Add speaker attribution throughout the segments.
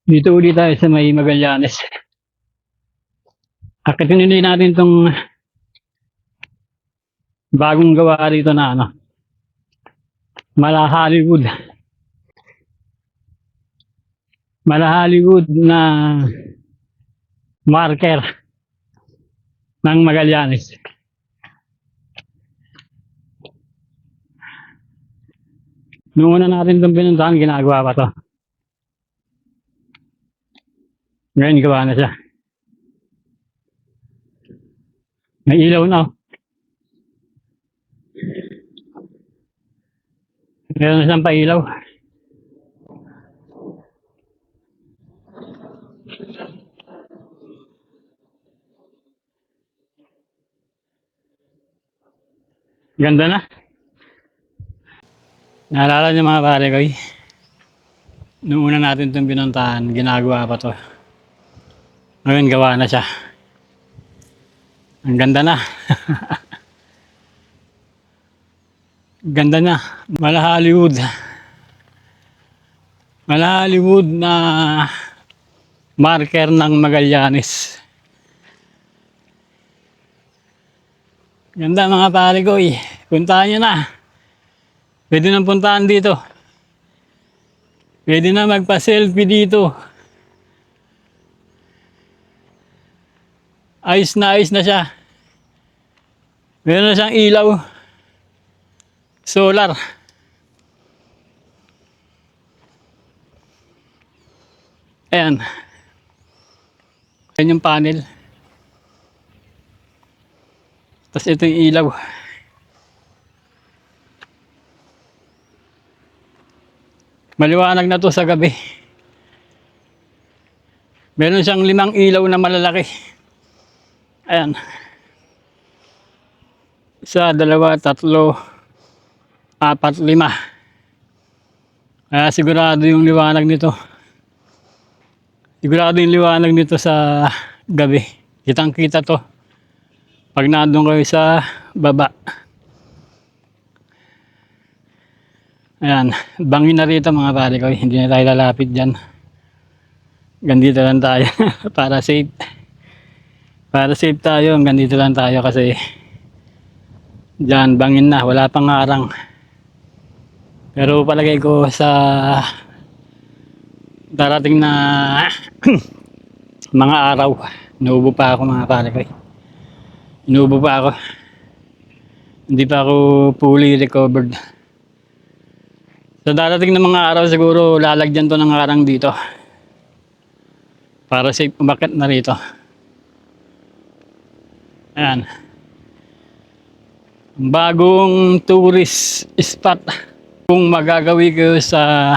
Speaker 1: Dito ulit tayo sa may Magallanes. Akitin ulit natin itong bagong gawa rito na Mala Hollywood. Mala Hollywood na marker ng Magallanes. Noong una natin itong pinuntahan, ginagawa pa to. Ngayon, gawa na siya. May ilaw na. Meron na siyang pailaw. Ganda na. Naalala niyo mga pare ko, noong una natin itong pinuntahan, ginagawa pa to. Ngayon, gawa na siya. Ang ganda na. Ganda na. Mala Hollywood. Mala Hollywood na marker ng Magallanes. Ganda mga pare ko. Puntahan nyo na. Pwede nang puntahan dito. Pwede na magpa-selfie dito. Ayos na siya. Meron na siyang ilaw. Solar. Ayan. Ayan yung panel. Tapos ito yung ilaw. Maliwanag na to sa gabi. Meron siyang 5 ilaw na malalaki. Ayan. 1, 2, 3, 4, 5. Kaya sigurado yung liwanag nito. Sigurado yung liwanag nito sa gabi. Kitang-kita to. Pag nandun kayo sa baba. Ayan. Bangin na rito mga pare ko. Hindi na tayo lalapit dyan. Gandito lang tayo. Para safe. Para safe tayo. Gandito lang tayo kasi dyan bangin na. Wala pang harang. Pero palagay ko sa darating na mga araw, inuubo pa ako mga pare ko. Inuubo pa ako. Hindi pa ako fully recovered. Sa darating na mga araw siguro lalagyan to ng harang dito. Para safe umakyat na rito. Ayan. Bagong tourist spot kung magagawi ko sa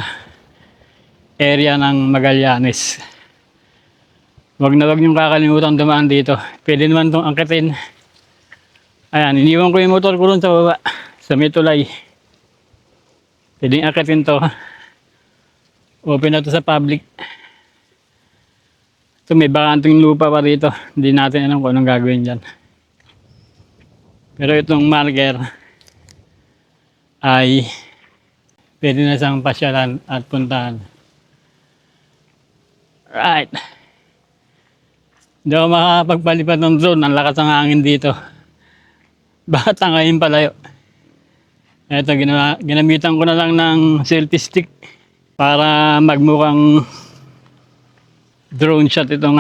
Speaker 1: area ng Magallanes. Wag na wag niyong kakalimutan dumaan dito. Pwede naman itong angkitin. Ayan, iniwan ko yung motor ko ron sa baba. Sa may tulay. Pwede angkitin to. Open na to sa public. So may bakanting lupa pa rito. Hindi natin alam kung anong gagawin dyan. Pero itong marker ay pwede na siyang pasyalan at puntahan. Right. Hindi ako makakapagpalipad ng drone. Ang lakas ng hangin dito. Baka tangayin palayo. Ito, ginamitan ko na lang ng selfie stick para magmukhang drone shot itong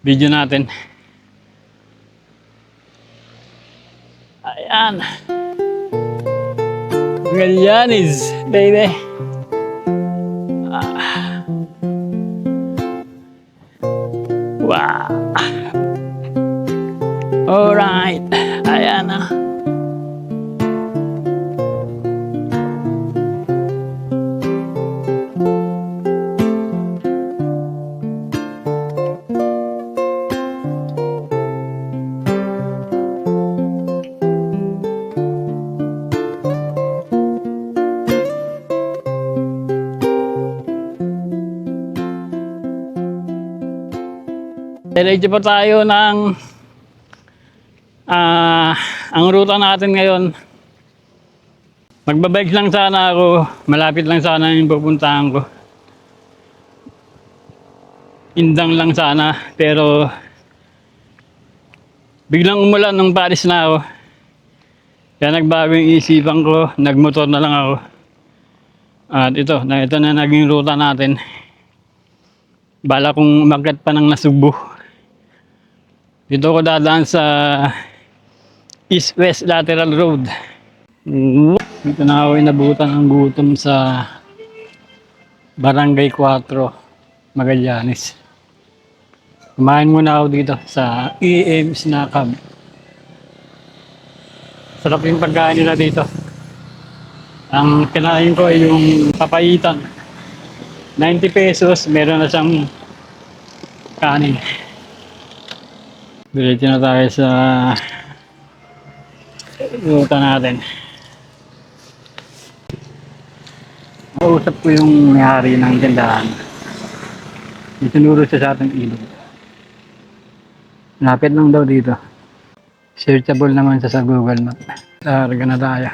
Speaker 1: video natin. Ayan. Magallanes, baby. Wow. Alright. Ayan na. Diretso pa tayo ng ang ruta natin ngayon. Magbabike lang sana ako, malapit lang sana yung pupuntahan ko. indang lang sana, pero biglang umulan nung palis na ako. Kaya nagbago yung isipan ko, nagmotor na lang ako. At ito na naging ruta natin. Bala kong umakyat pa ng Nasugbu. Dito ko dadaan sa East-West Lateral Road. Dito na ako inabutan ng gutom sa Barangay 4, Magallanes. Kumain muna ako dito sa EM Snack Hub. Sarap yung pagkain nila dito. Ang kinain ko ay yung papaitan. 90 pesos, meron na siyang kanin. Diretso na tayo sa ruta natin. Nausap ko yung may-ari ng tindahan. Itinuro siya sa ating ilog. Lapit lang daw dito. Searchable naman siya sa Google Map. Larga na tayo.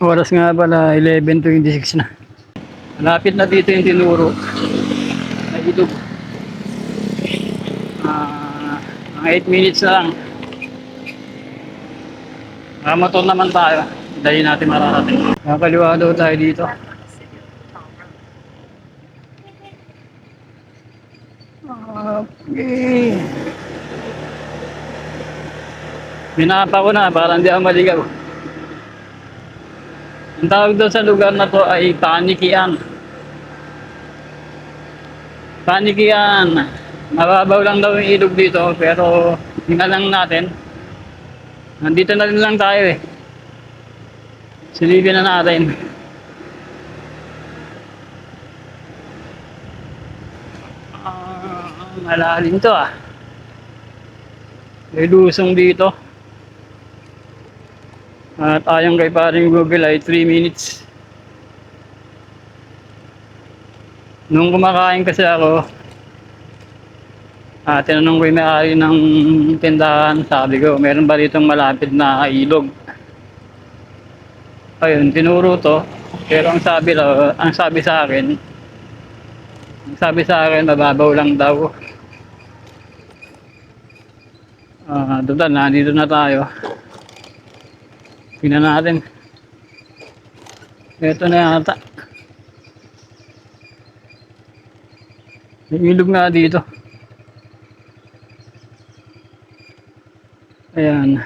Speaker 1: Oras nga pala 11:26 na. Malapit na dito yung tinuro na ilog. Mga 8 minutes na lang. Motor naman tayo. Dahil natin mararating. Nakakaliwa daw tayo dito. Okay. Minapa ko na para hindi ako maligaw. Ang tawag daw sa lugar na to ay Panikian. Panikian. Mababaw lang daw yung ilog dito pero tingnan lang natin. Nandito na rin lang tayo eh. Silipin na natin. Malalim to ah. May lusong dito. At ayon kay paring Google ay 3 minutes. Nung kumakain kasi ako, tinanong ko yung may-ari ng tindahan, sabi ko, meron ba ditong malapit na ilog? Ayun, tinuro to. Pero ang sabi sa akin, mababaw lang daw. Total, nandito na tayo. Tingnan natin. Ito na yata. May ilog nga dito. Ayan.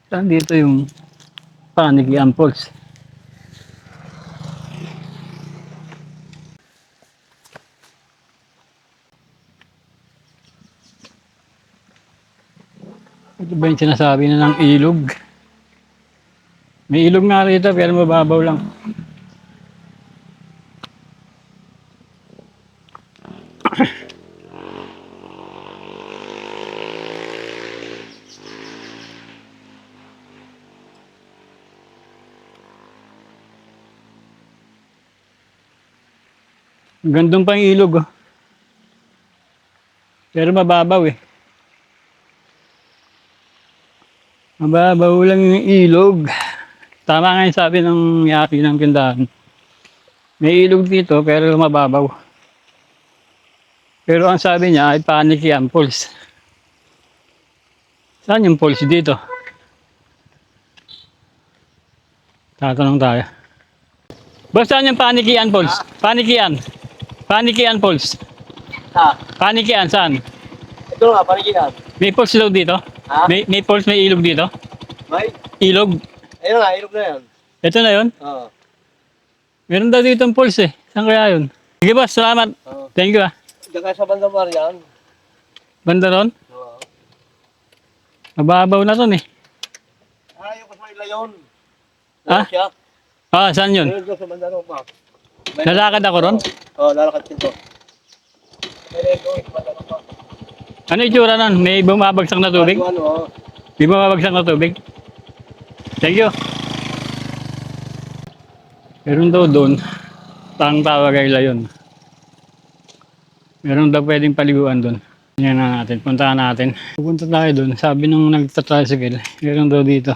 Speaker 1: Saan dito yung Panikian Falls? Ito ba yung sinasabi na ng ilog? May ilog nga rito pero mababaw lang. Gandun pa yung ilog oh. Pero mababaw eh. Mababaw lang yung ilog. Tama nga yung sabi ng yaki ng tindahan. May ilog dito pero mababaw. Pero ang sabi niya ay Panikian Falls. Saan yung falls dito? Tatanong tayo. Boss, saan yung Panikian Falls? Panikian. Panikian Falls. Panikian, saan?
Speaker 2: Ito nga, Panikian.
Speaker 1: May falls daw dito? May falls, may ilog dito?
Speaker 2: May?
Speaker 1: Ilog?
Speaker 2: Ayun nga, ilog na yan.
Speaker 1: Ito na yun?
Speaker 2: Oo.
Speaker 1: Meron daw dito ang falls eh. Saan kaya yun? Sige boss, salamat. Thank you ah.
Speaker 2: Diyan ka sa bandang Marian.
Speaker 1: Banda ron?
Speaker 2: Oo.
Speaker 1: Mababaw na ron eh.
Speaker 2: Ayaw ko sa ilayon.
Speaker 1: Ah?
Speaker 2: Siya.
Speaker 1: Saan yun?
Speaker 2: Ayun ko sa bandang Roma.
Speaker 1: Lalakad ako ron?
Speaker 2: Oo, lalakad dito. Ayun ko sa bandang Roma.
Speaker 1: Ano itsura nun? May bumabagsak na tubig?
Speaker 2: Ano?
Speaker 1: May bumabagsak na tubig? Thank you. Meron daw doon, tawag ay layon. Meron daw pwedeng paliguan doon. Yan na natin, puntahan natin. Pupunta tayo doon. Sabi nung nagta-tricycle, meron daw dito.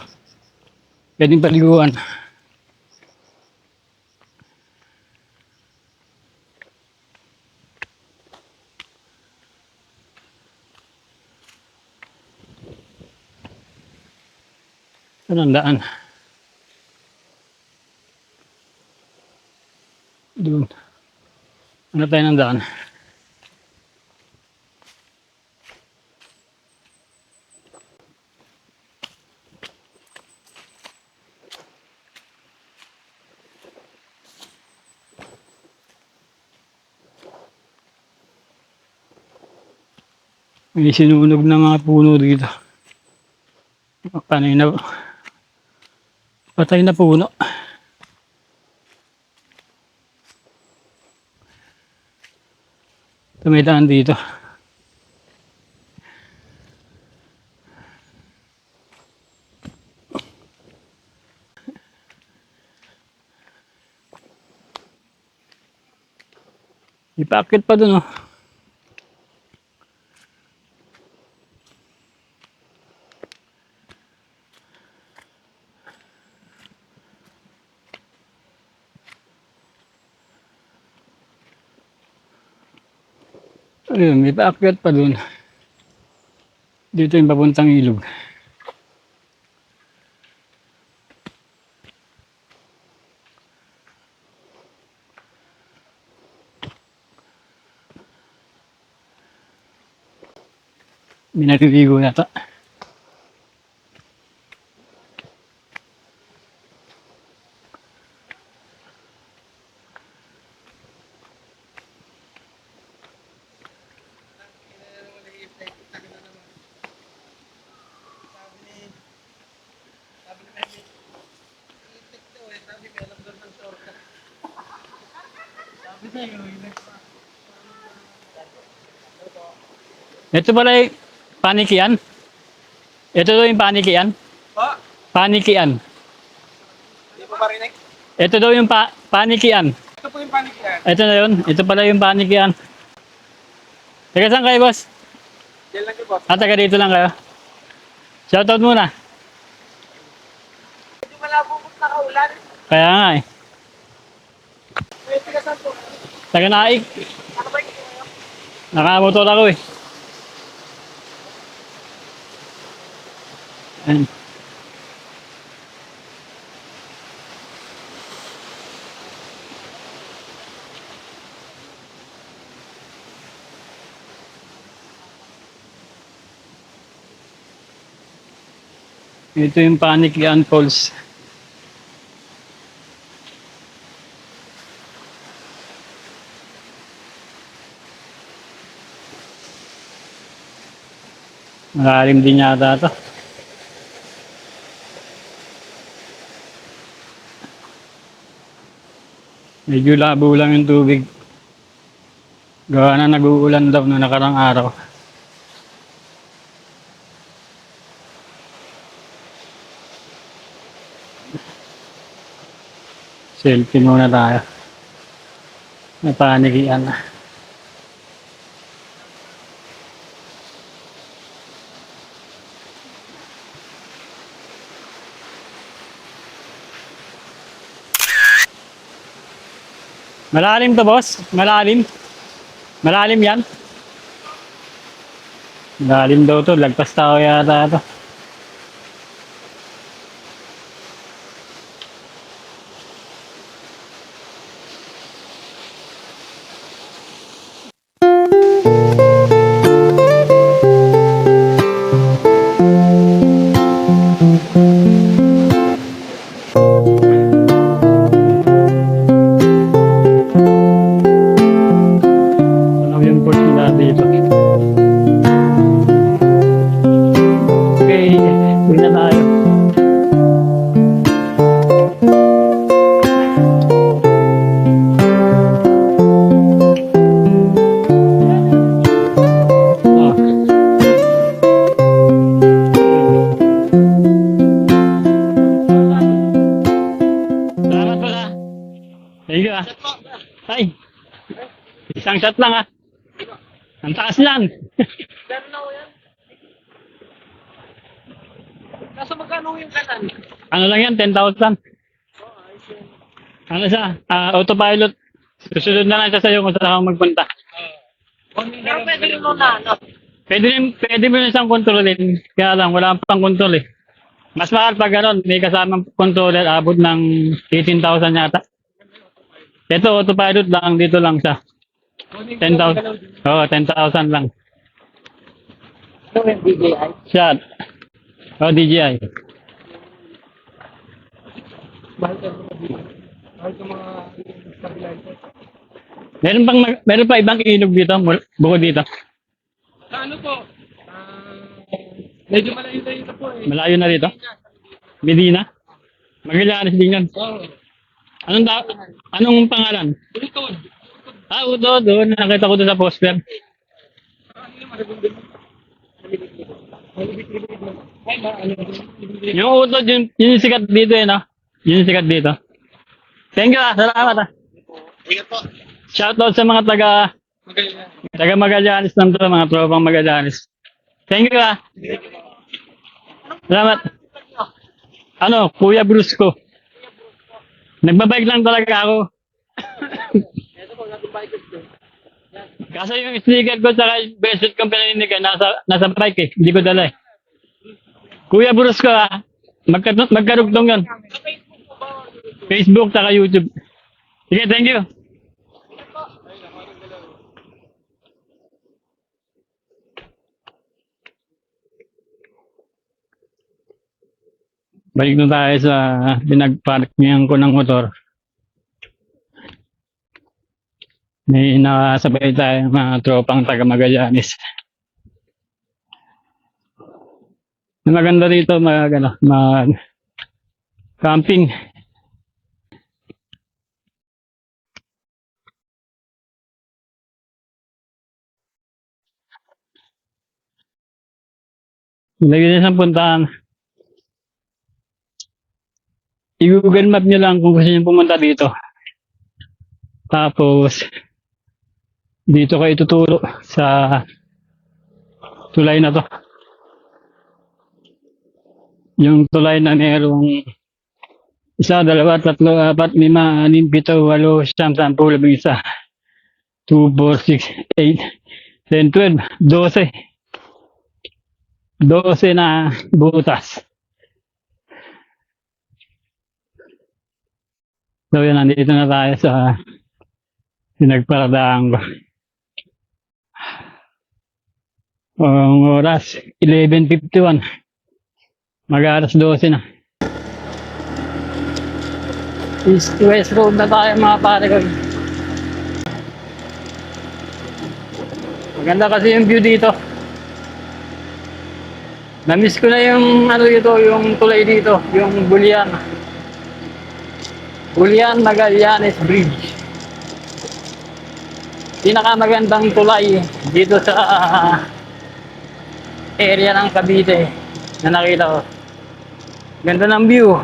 Speaker 1: Pwedeng paliguan. Saan ang daan? Doon. Ano tayo ng daan? May sinunog na mga puno dito. Panay na. Patay na puno. Ito may daan dito. Ipakit pa dun oh. Ayun, may paakyat pa dun. Dito yung papuntang ilog. May naliligo yata. Ito pala yung panikian. Ito daw yung panikian.
Speaker 2: Pa?
Speaker 1: Panikian.
Speaker 2: Hindi po marinig.
Speaker 1: Ito daw yung panikian.
Speaker 2: Ito po yung panic yan.
Speaker 1: Ito na yun. Ito pala yung panikian. Taga saan kayo, boss?
Speaker 2: Yan lang yung boss.
Speaker 1: Taga dito lang kayo. Shoutout muna.
Speaker 2: Medyo malabo po nakaulan.
Speaker 1: Kaya nga eh.
Speaker 2: May tigasan po.
Speaker 1: Taga Naik.
Speaker 2: Ano ba yung kayo?
Speaker 1: Nakamotor ako eh. Ayan. Ito yung Panikian Falls. Malalim din yata ito. Medyo labo lang yung tubig. Gawa na nag-uulan daw noong nakarang araw. Selfie muna tayo. Napanikian na. Malalim to, boss? Malalim? Malalim yan? Malalim daw to. Lagpas tao yata ito. Ano yung port nila dito? Okay, uwi na tayo. Oh. Salamat pala. Thank you ah. Ay, isang shot lang ah. Ang taas yan.
Speaker 2: Gano'n na yan. Kaso magkano yung kanan?
Speaker 1: Ano lang yan, 10,000. Ano siya? Autopilot. Susunod na lang siya sa'yo kung saan ka magpunta.
Speaker 2: Pero pwede rin nun na, ano?
Speaker 1: Pwede mo na siyang kontrolin. Kaya lang, wala pang kontrol eh. Mas mahal pag gano'n, may kasamang controller, abot ng 18,000 yata. Ito, autopilot lang, dito lang siya. 10,000. Oo, 10,000 lang.
Speaker 2: Ano yung DJI?
Speaker 1: Shot. DJI.
Speaker 2: Mahal ka mga DJI. Mahal ka mga stabilizer.
Speaker 1: Meron pa ibang ilog dito, bukod dito.
Speaker 2: Sa ano po? Medyo malayo-layo na po eh.
Speaker 1: Malayo na dito. Medina. Magallanes din yan.
Speaker 2: Oo.
Speaker 1: Anong pangalan?
Speaker 2: Utod.
Speaker 1: Udo, doon. Nakita ko doon sa poster.
Speaker 2: Ano yung maragundin mo? Malibig-libig mo. Ay, ano yung
Speaker 1: Yung Udo, yung sikat dito eh, no? Yung sikat dito. Thank you salamat
Speaker 2: Ingat po.
Speaker 1: Shoutout sa mga
Speaker 2: Magaling.
Speaker 1: taga Magallanes ng to, mga tropang Magallanes. Thank you Salamat. Ano, Kuya Brusco. Nagbabike lang talaga ako.
Speaker 2: Ito po, natin bikers ko.
Speaker 1: Kaso yung sticker ko sa bracelet kong pinaninig nasa bike eh. Hindi ko dala eh. Kuya Brusco magkarugtong yun.
Speaker 2: Sa Facebook po ba?
Speaker 1: Facebook saka YouTube. Sige, thank you. Balik na tayo sa pinagparkingan ko ng motor. May nakasabay tayo mga tropang taga Magallanes. Maganda rito mag camping. Lagi na siyang puntahan. I-Google Map nyo lang kung gusto nyo pumunta dito. Tapos, dito kayo tuturo sa tulay na to. Yung tulay na merong 1, 2, 3, 4, 5, 6, 7, 8, 9, 10, 11, 2, 4, 6, 8, 10, 12, 12. 12 na butas. So yan, nandito na tayo sa pinagparadaan ko. Ang oras, 11:51. Mag-alas 12 na. East West Road na tayo mga pare ko. Maganda kasi yung view dito. Na-miss ko na yung ano dito, yung tulay dito, yung Bulian Magallanes Bridge. Pinakamagandang tulay dito sa area ng Cavite na nakita ko. Ganda ng view.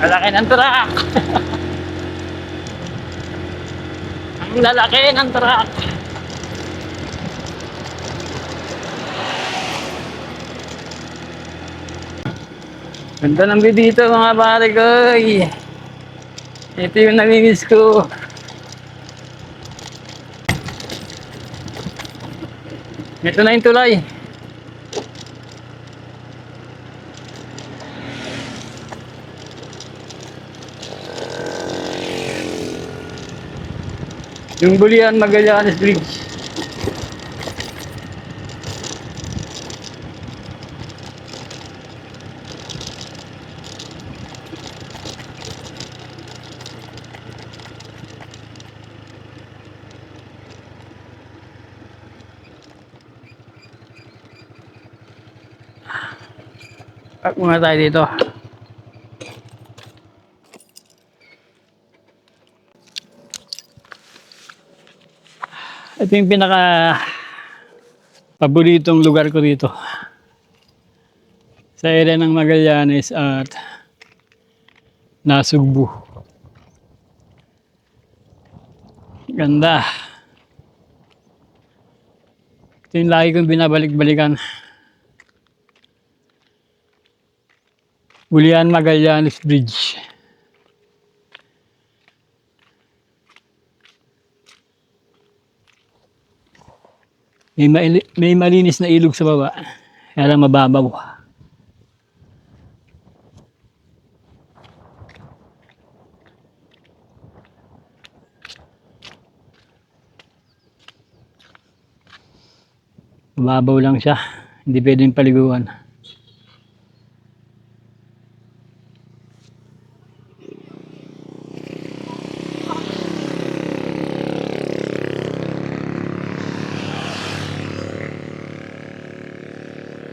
Speaker 1: Lalaki ng truck. Ang lalaki ng truck. Ganda ng view dito mga pare ko. Ito yung namimiss ko. Ito na yung tulay. Yung Bulian Magallanes Bridge. Park muna tayo dito. Ito yung pinaka paboritong lugar ko dito. Sa area ng Magallanes at Nasugbu. Ganda. Ito yung lagi kong binabalik-balikan. Julian Magallanes Bridge. May malinis na ilog sa baba. Kaya lang mababaw. Mababaw lang siya. Hindi pwedeng paliguan.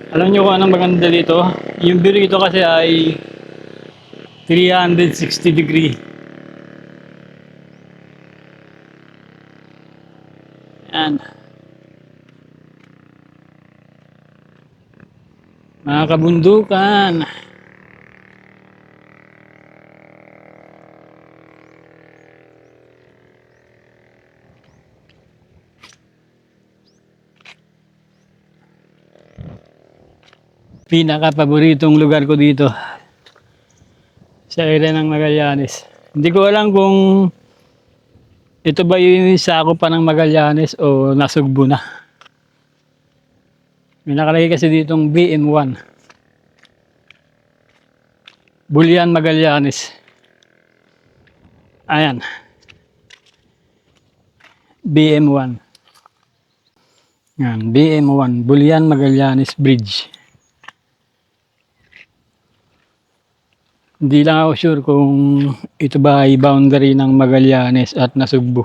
Speaker 1: Alam niyo kung anong maganda dito? Yung view dito kasi ay 360 degree. Yan. Mga kabundukan. Pinaka-paboritong lugar ko dito sa area ng Magallanes. Hindi ko alam kung ito ba yung sakop pa ng Magallanes o Nasugbu na. May nakalagay kasi ditong BM1. Julian Magallanes. Ayan. BM1. Yan, BM1. Julian Magallanes Bridge. Hindi lang ako sure kung ito ba ay boundary ng Magallanes at Nasugbu.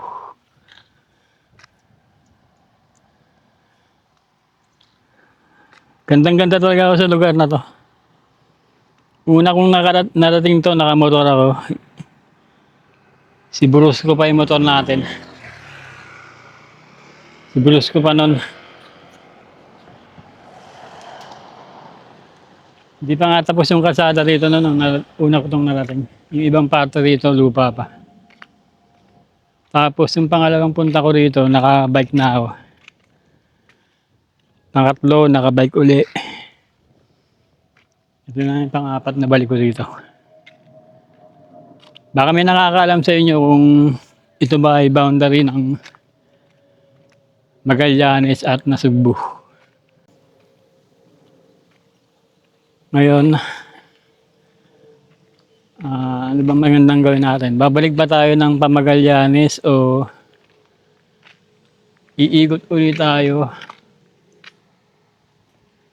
Speaker 1: Gandang-ganda talaga ako sa lugar na to. Una kong narating to, nakamotor ako. Si Brusco pa yung motor natin. Si Brusco pa nun. Hindi pa nga tapos yung kalsada rito nung una ko itong narating. Yung ibang parte rito, lupa pa. Tapos yung pangalawang punta ko rito, nakabike na ako. Pangatlo, nakabike uli. Ito na yung pang-apat na balik ko dito. Baka may nakakaalam sa inyo kung ito ba ay boundary ng Magallanes at Nasugbu. Ngayon, ano bang magandang gawin natin? Babalik ba tayo ng Pamagallanes o iikot ulit tayo?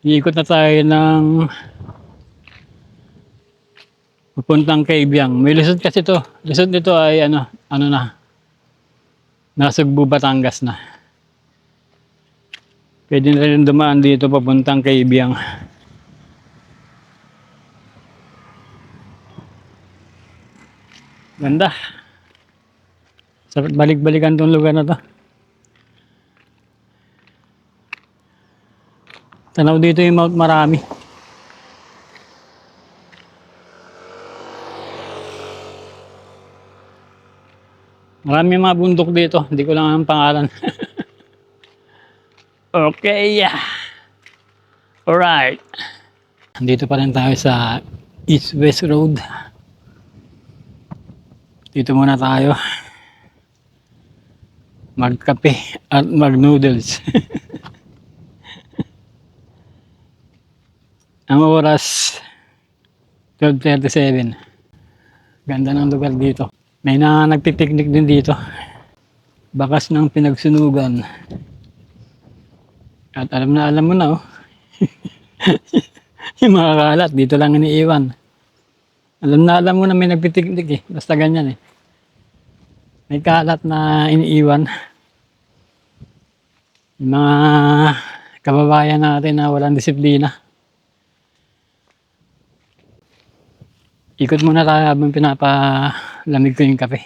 Speaker 1: Iikot na tayo ng pupuntang Kaybiang. May lusot kasi to. Lusot nito ay ano na, Nasugbu, Batangas na. Pwede na rin dumaan dito papuntang Kaybiang. Ganda. Sarap balik-balikan tong lugar na to. Tanaw dito yung Mount Marami. Marami mga bundok dito. Hindi ko lang ang pangalan. Okay. Alright. Dito pa rin tayo sa East-West Road. Dito muna tayo. Magkape at mag-noodles. Ang oras 12:37. Ganda ng lugar dito. May nagpipiknik din dito. Bakas ng pinagsunugan. At alam mo na oh. Yung mga kalat dito lang iniiwan. Alam mo na may nagpipiknik eh. Basta ganyan eh. May kalat na iniiwan. Yung mga kababayan natin na walang disiplina. Ikot muna tayo habang pinapalamig ko yung kape.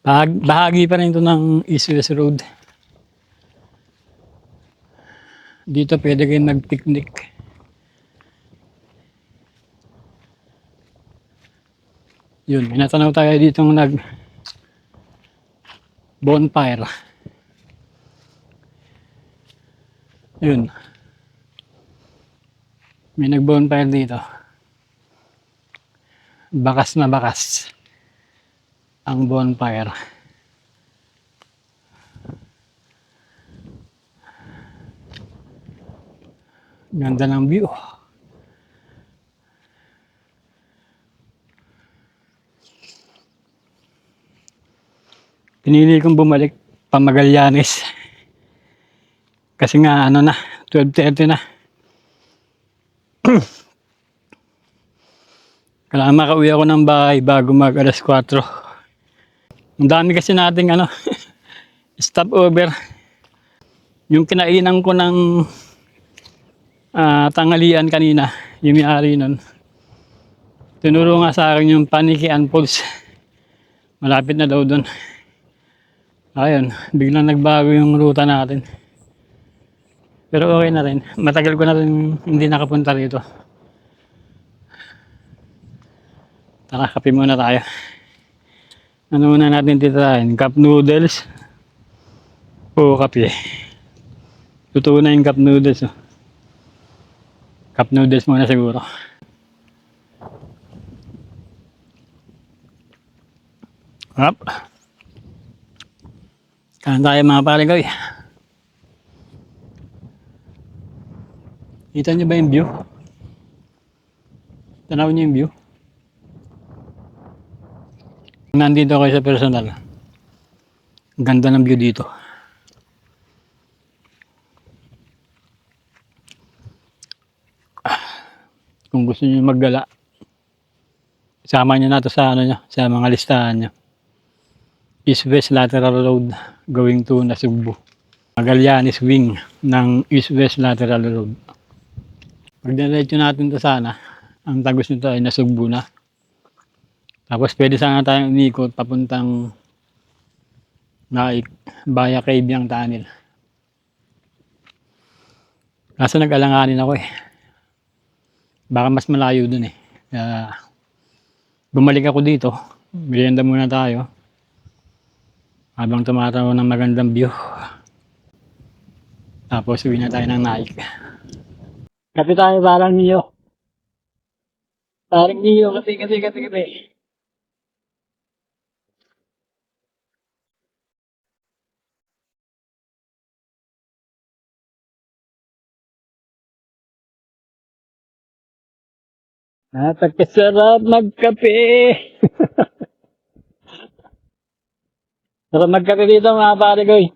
Speaker 1: Bahagi pa rin ito ng East West Road. Dito pwede kayong mag-picnic. Yun, may natanaw tayo dito ng bonfire. Yun. May nag-bonfire dito. Bakas na bakas ang bonfire. Ganda ng view. Pinili kong bumalik pa Magallanes. Kasi nga ano na, 12:30 na. Kailangan makauwi ako ng bahay bago mag 4:00. Ang dami kasi nating ano, stopover. Yung kinainan ko ng tanghalian kanina, yung may-ari nun. Tinuro nga sa akin yung Panikian Falls. Malapit na daw doon. Ayun, biglang nagbago yung ruta natin. Pero okay na rin. Matagal ko na rin hindi nakapunta rito. Tara, kape muna tayo. Ano muna natin titirahin? Cup noodles o kape? Totoo na yung cup noodles. Oh. Cup noodles muna siguro. Up. Kain tayo mga pare-goy. Kita nyo ba yung view? Tanaw nyo yung view? Nandito kayo sa personal. Ganda ng view dito. Kung gusto nyo maggala, isama nyo na to sa, ano nyo, sa mga listahan nyo. East-West Lateral Road going to Nasugbu. Magallanes Wing ng East-West Lateral Road. Pag diretso natin to sana, ang tagos nito ay Nasugbu na. Tapos pwede sana tayong umikot papuntang Naik via Cabiang Tunnel. Kaso nag-alanganin ako eh. Baka mas malayo dun eh. Bumalik ako dito. Merienda muna tayo. Habang tumatawa ng magandang view. Tapos uwi na tayo ng Naik. Kape tayo parang niyo. Parang niyo. Kape. Napakasarap magkape. Sarap magkape dito mga pare-goy.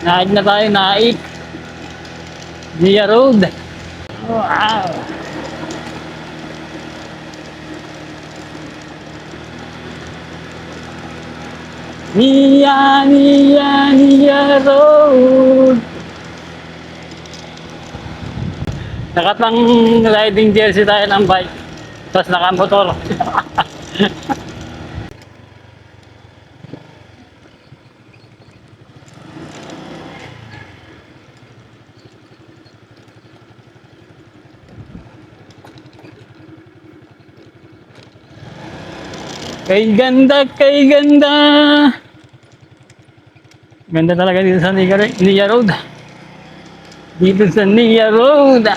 Speaker 1: Naik na tayo, Naik. Nia Road. Wow. Nia Road. Nakatang riding jersey tayo ng bike. Tapos nakamotor. Kay ganda, kay ganda. Ganda talaga dito sa Nia Road. Dito sa Nia Road.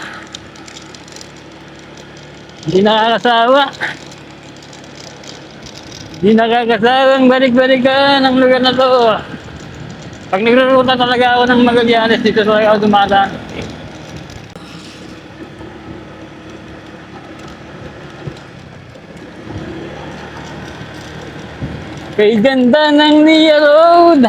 Speaker 1: Hindi nakakasawa. Hindi nakakasawang balik-balikan ang lugar na to. Pag nagruruta talaga ako ng Magallanes, dito talaga ako dumadaan. Kay ganda ng Nia Road.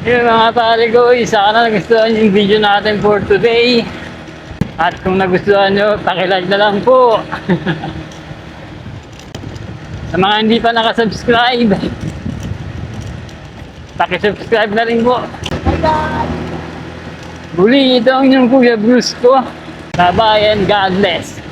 Speaker 1: Yun mga pare ko, sana nagustuhan yung video natin for today. At kung nagustuhan nyo, pakilike na lang po. Sa mga hindi pa nakasubscribe, pakisubscribe na rin po. Muli, ito ang inyong Kuya Bruce ko. Bye-bye and God bless.